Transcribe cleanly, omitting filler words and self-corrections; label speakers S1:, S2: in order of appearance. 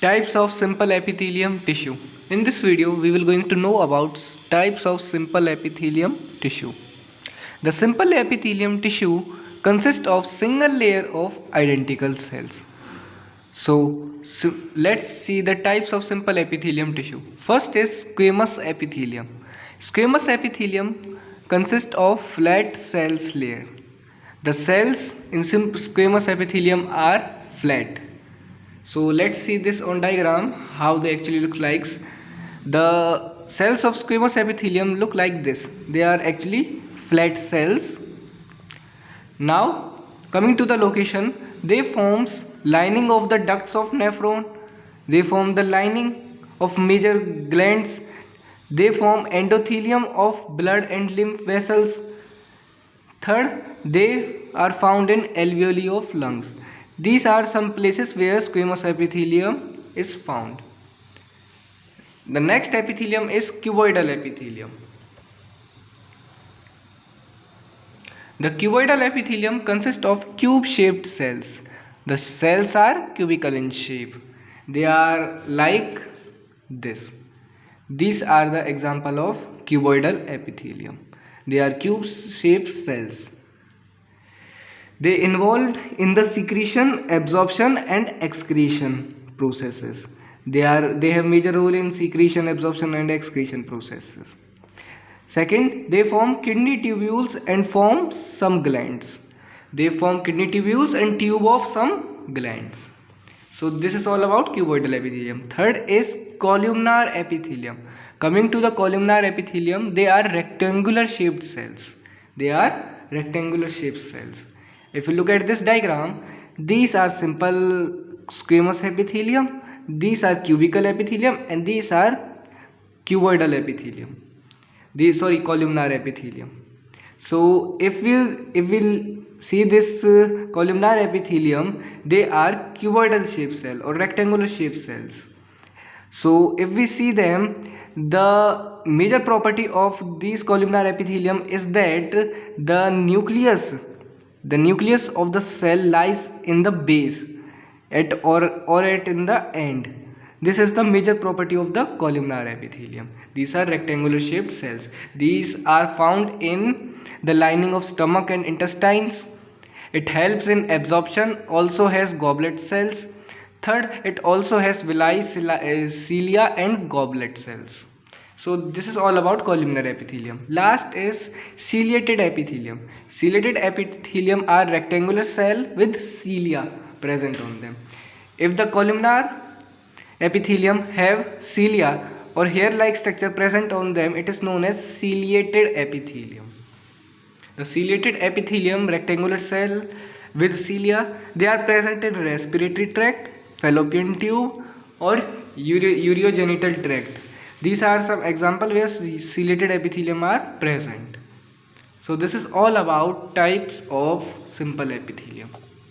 S1: Types of simple epithelium tissue. In this video, we will going to know about types of simple epithelium tissue. The simple epithelium tissue consists of single layer of identical cells. So let's see the types of simple epithelium tissue. First is squamous epithelium. Squamous epithelium consists of flat cells layer. The cells in squamous epithelium are flat. So let's see this on diagram how they actually look like. The cells of squamous epithelium look like this. They are actually flat cells. Now coming to the location, they forms lining of the ducts of nephron. They form the lining of major glands. They form endothelium of blood and lymph vessels. Third, they are found in alveoli of lungs. These are some places where squamous epithelium is found. The next epithelium is cuboidal epithelium. The cuboidal epithelium consists of cube-shaped cells. The cells are cubical in shape. They are like this. These are the example of cuboidal epithelium. They are cube-shaped cells. They involved in the secretion, absorption and excretion processes. They have major role in secretion, absorption and excretion processes. Second, they form kidney tubules and form some glands. They form kidney tubules and tube of some glands. So this is all about cuboidal epithelium. Third is columnar epithelium. Coming to the columnar epithelium, they are rectangular shaped cells. They are rectangular shaped cells. If you look at this diagram, these are simple squamous epithelium, these are cubical epithelium and these are cuboidal epithelium. Columnar epithelium. So if we'll see this columnar epithelium, they are cuboidal shaped cell or rectangular shaped cells. So if we see them, the major property of these columnar epithelium is that the nucleus of the cell lies in the base or at in the end. This is the major property of the columnar epithelium. These are rectangular shaped cells. These are found in the lining of stomach and intestines. It helps in absorption, also has goblet cells. Third, it also has villi, cilia and goblet cells. So this is all about columnar epithelium. Last is ciliated epithelium. Ciliated epithelium are rectangular cell with cilia present on them. If the columnar epithelium have cilia or hair-like structure present on them, it is known as ciliated epithelium. The ciliated epithelium, rectangular cell with cilia, they are present in respiratory tract, fallopian tube or urogenital tract. These are some examples where ciliated epithelium are present. So this is all about types of simple epithelium.